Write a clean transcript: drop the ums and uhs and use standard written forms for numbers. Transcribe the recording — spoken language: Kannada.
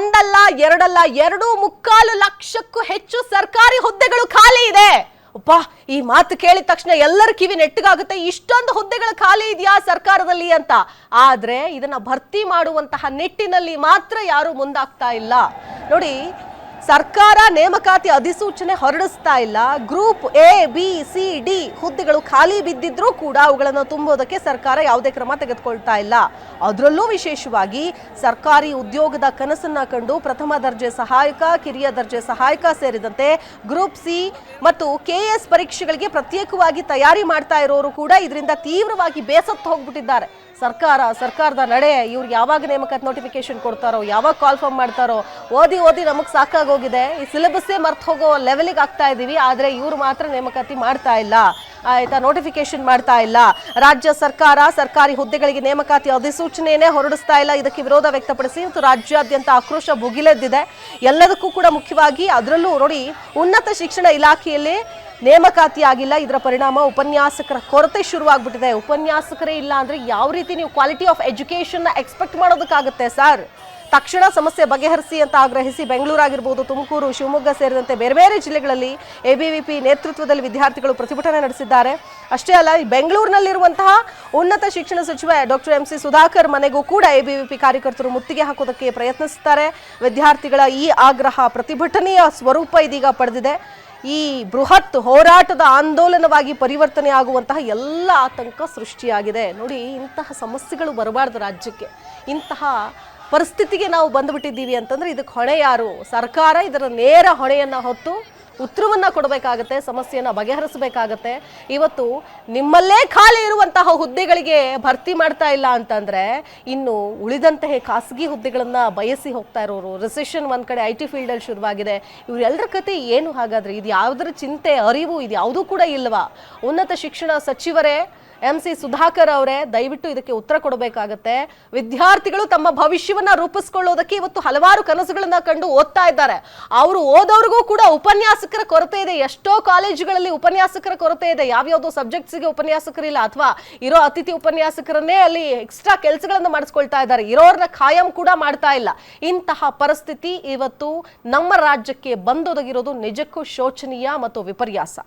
ಒಂದಲ್ಲ ಎರಡಲ್ಲ 2.25 ಲಕ್ಷಕ್ಕೂ ಹೆಚ್ಚು ಸರ್ಕಾರಿ ಹುದ್ದೆಗಳು ಖಾಲಿ ಇದೆ. ಅಪ್ಪ, ಈ ಮಾತು ಕೇಳಿದ ತಕ್ಷಣ ಎಲ್ಲರ ಕಿವಿ ನೆಟ್ಟಗಾಗುತ್ತೆ. ಇಷ್ಟೊಂದು ಹುದ್ದೆಗಳು ಖಾಲಿ ಇದೆಯಾ ಸರ್ಕಾರದಲ್ಲಿ ಅಂತ. ಆದ್ರೆ ಇದನ್ನ ಭರ್ತಿ ಮಾಡುವಂತಹ ನಿಟ್ಟಿನಲ್ಲಿ ಮಾತ್ರ ಯಾರು ಮುಂದಾಗ್ತಾ ಇಲ್ಲ. ನೋಡಿ, ಸರ್ಕಾರ ನೇಮಕಾತಿ ಅಧಿಸೂಚನೆ ಹೊರಡಿಸ್ತಾ ಇಲ್ಲ. Group A, B, C, D ಹುದ್ದೆಗಳು ಖಾಲಿ ಬಿದ್ದಿದ್ರೂ ಕೂಡ ಅವುಗಳನ್ನು ತುಂಬೋದಕ್ಕೆ ಸರ್ಕಾರ ಯಾವುದೇ ಕ್ರಮ ತೆಗೆದುಕೊಳ್ತಾ ಇಲ್ಲ. ಅದರಲ್ಲೂ ವಿಶೇಷವಾಗಿ ಸರ್ಕಾರಿ ಉದ್ಯೋಗದ ಕನಸನ್ನ ಕಂಡು ಪ್ರಥಮ ದರ್ಜೆ ಸಹಾಯಕ, ಕಿರಿಯ ದರ್ಜೆ ಸಹಾಯಕ ಸೇರಿದಂತೆ ಗ್ರೂಪ್ ಸಿ ಮತ್ತು ಕೆಎಸ್ ಪರೀಕ್ಷೆಗಳಿಗೆ ಪ್ರತ್ಯೇಕವಾಗಿ ತಯಾರಿ ಮಾಡ್ತಾ ಇರೋರು ಕೂಡ ಇದರಿಂದ ತೀವ್ರವಾಗಿ ಬೇಸತ್ತು ಹೋಗ್ಬಿಟ್ಟಿದ್ದಾರೆ. ಸರ್ಕಾರದ ನಡೆ, ಇವ್ರು ಯಾವಾಗ ನೇಮಕಾತಿ ನೋಟಿಫಿಕೇಶನ್ ಕೊಡ್ತಾರೋ, ಯಾವಾಗ ಕಾಲ್ ಫಾರ್ಮ್ ಮಾಡ್ತಾರೋ, ಓದಿ ನಮಗೆ ಸಾಕಾಗೋಗಿದೆ, ಈ ಸಿಲೆಬಸ್ಸೇ ಮರ್ತು ಹೋಗೋ ಲೆವೆಲಿಗೆ ಆಗ್ತಾ ಇದೀವಿ. ಆದ್ರೆ ಇವ್ರು ಮಾತ್ರ ನೇಮಕಾತಿ ಮಾಡ್ತಾ ಇಲ್ಲ, ಆಯ್ತಾ, ನೋಟಿಫಿಕೇಶನ್ ಮಾಡ್ತಾ ಇಲ್ಲ. ರಾಜ್ಯ ಸರ್ಕಾರ ಸರ್ಕಾರಿ ಹುದ್ದೆಗಳಿಗೆ ನೇಮಕಾತಿ ಅಧಿಸೂಚನೆಯನ್ನೇ ಹೊರಡಿಸ್ತಾ ಇಲ್ಲ. ಇದಕ್ಕೆ ವಿರೋಧ ವ್ಯಕ್ತಪಡಿಸಿ ಇವತ್ತು ರಾಜ್ಯಾದ್ಯಂತ ಆಕ್ರೋಶ ಭುಗಿಲೆದ್ದಿದೆ. ಎಲ್ಲದಕ್ಕೂ ಕೂಡ ಮುಖ್ಯವಾಗಿ ಅದರಲ್ಲೂ ನೋಡಿ, ಉನ್ನತ ಶಿಕ್ಷಣ ಇಲಾಖೆಯಲ್ಲಿ ನೇಮಕಾತಿ ಆಗಿಲ್ಲ. ಇದರ ಪರಿಣಾಮ ಉಪನ್ಯಾಸಕರ ಕೊರತೆ ಶುರುವಾಗ್ಬಿಟ್ಟಿದೆ. ಉಪನ್ಯಾಸಕರೇ ಇಲ್ಲ ಅಂದ್ರೆ ಯಾವ ರೀತಿ ನೀವು ಕ್ವಾಲಿಟಿ ಆಫ್ ಎಜುಕೇಶನ್ ಎಕ್ಸ್ಪೆಕ್ಟ್ ಮಾಡೋದಕ್ಕಾಗುತ್ತೆ ಸರ್? ತಕ್ಷಣ ಸಮಸ್ಯೆ ಬಗೆಹರಿಸಿ ಅಂತ ಆಗ್ರಹಿಸಿ ಬೆಂಗಳೂರಾಗಿರ್ಬೋದು, ತುಮಕೂರು, ಶಿವಮೊಗ್ಗ ಸೇರಿದಂತೆ ಬೇರೆ ಬೇರೆ ಜಿಲ್ಲೆಗಳಲ್ಲಿ ಎಬಿವಿಪಿ ನೇತೃತ್ವದಲ್ಲಿ ವಿದ್ಯಾರ್ಥಿಗಳು ಪ್ರತಿಭಟನೆ ನಡೆಸಿದ್ದಾರೆ. ಅಷ್ಟೇ ಅಲ್ಲ, ಬೆಂಗಳೂರಿನಲ್ಲಿರುವಂತಹ ಉನ್ನತ ಶಿಕ್ಷಣ ಸಚಿವ ಡಾಕ್ಟರ್ MC ಸುಧಾಕರ್ ಮನೆಗೂ ಕೂಡ ಎಬಿವಿಪಿ ಕಾರ್ಯಕರ್ತರು ಮುತ್ತಿಗೆ ಹಾಕೋದಕ್ಕೆ ಪ್ರಯತ್ನಿಸುತ್ತಾರೆ. ವಿದ್ಯಾರ್ಥಿಗಳ ಈ ಆಗ್ರಹ ಪ್ರತಿಭಟನೆಯ ಸ್ವರೂಪ ಇದೀಗ ಪಡೆದಿದೆ. ಈ ಬೃಹತ್ ಹೋರಾಟದ ಆಂದೋಲನವಾಗಿ ಪರಿವರ್ತನೆ ಆಗುವಂತಹ ಎಲ್ಲ ಆತಂಕ ಸೃಷ್ಟಿಯಾಗಿದೆ. ನೋಡಿ, ಇಂತಹ ಸಮಸ್ಯೆಗಳು ಬರಬಾರ್ದು ರಾಜ್ಯಕ್ಕೆ. ಇಂತಹ ಪರಿಸ್ಥಿತಿಗೆ ನಾವು ಬಂದುಬಿಟ್ಟಿದ್ದೀವಿ ಅಂತಂದ್ರೆ ಇದಕ್ಕೆ ಹೊಣೆ ಯಾರು? ಸರ್ಕಾರ ಇದರ ನೇರ ಹೊಣೆಯನ್ನ ಹೊತ್ತು ಉತ್ತರವನ್ನ ಕೊಡಬೇಕಾಗತ್ತೆ, ಸಮಸ್ಯೆಯನ್ನ ಬಗೆಹರಿಸಬೇಕಾಗತ್ತೆ. ಇವತ್ತು ನಿಮ್ಮಲ್ಲೇ ಖಾಲಿ ಇರುವಂತಹ ಹುದ್ದೆಗಳಿಗೆ ಭರ್ತಿ ಮಾಡ್ತಾ ಇಲ್ಲ ಅಂತಂದ್ರೆ ಇನ್ನು ಉಳಿದಂತಹ ಖಾಸಗಿ ಹುದ್ದೆಗಳನ್ನ ಬಯಸಿ ಹೋಗ್ತಾ ಇರೋರು, ರಿಸೆಷನ್ ಒಂದ್ ಕಡೆ IT ಫೀಲ್ಡ್ ಅಲ್ಲಿ ಶುರುವಾಗಿದೆ. ಇವರೆಲ್ಲರ ಕತೆ ಏನು ಹಾಗಾದ್ರೆ? ಇದು ಯಾವುದರ ಚಿಂತೆ, ಅರಿವು ಇದು ಯಾವುದೂ ಕೂಡ ಇಲ್ವಾ? ಉನ್ನತ ಶಿಕ್ಷಣ ಸಚಿವರೇ MC ಸುಧಾಕರ್ ಅವರೇ ದಯವಿಟ್ಟು ಇದಕ್ಕೆ ಉತ್ತರ ಕೊಡಬೇಕಾಗತ್ತೆ. ವಿದ್ಯಾರ್ಥಿಗಳು ತಮ್ಮ ಭವಿಷ್ಯವನ್ನ ರೂಪಿಸ್ಕೊಳ್ಳೋದಕ್ಕೆ ಇವತ್ತು ಹಲವಾರು ಕನಸುಗಳನ್ನ ಕಂಡು ಓದ್ತಾ ಇದ್ದಾರೆ. ಅವರು ಓದೋರಿಗೂ ಕೂಡ ಉಪನ್ಯಾಸಕರ ಕೊರತೆ ಇದೆ. ಎಷ್ಟೋ ಕಾಲೇಜುಗಳಲ್ಲಿ ಉಪನ್ಯಾಸಕರ ಕೊರತೆ ಇದೆ. ಯಾವ್ಯಾವ್ದೋ ಸಬ್ಜೆಕ್ಟ್ಸ್ಗೆ ಉಪನ್ಯಾಸಕರಿಲ್ಲ, ಅಥವಾ ಇರೋ ಅತಿಥಿ ಉಪನ್ಯಾಸಕರನ್ನೇ ಅಲ್ಲಿ ಎಕ್ಸ್ಟ್ರಾ ಕೆಲಸಗಳನ್ನ ಮಾಡಿಸ್ಕೊಳ್ತಾ ಇದ್ದಾರೆ. ಇರೋರ್ನ ಖಾಯಂ ಕೂಡ ಮಾಡ್ತಾ ಇಲ್ಲ. ಇಂತಹ ಪರಿಸ್ಥಿತಿ ಇವತ್ತು ನಮ್ಮ ರಾಜ್ಯಕ್ಕೆ ಬಂದೊದಗಿರೋದು ನಿಜಕ್ಕೂ ಶೋಚನೀಯ ಮತ್ತು ವಿಪರ್ಯಾಸ.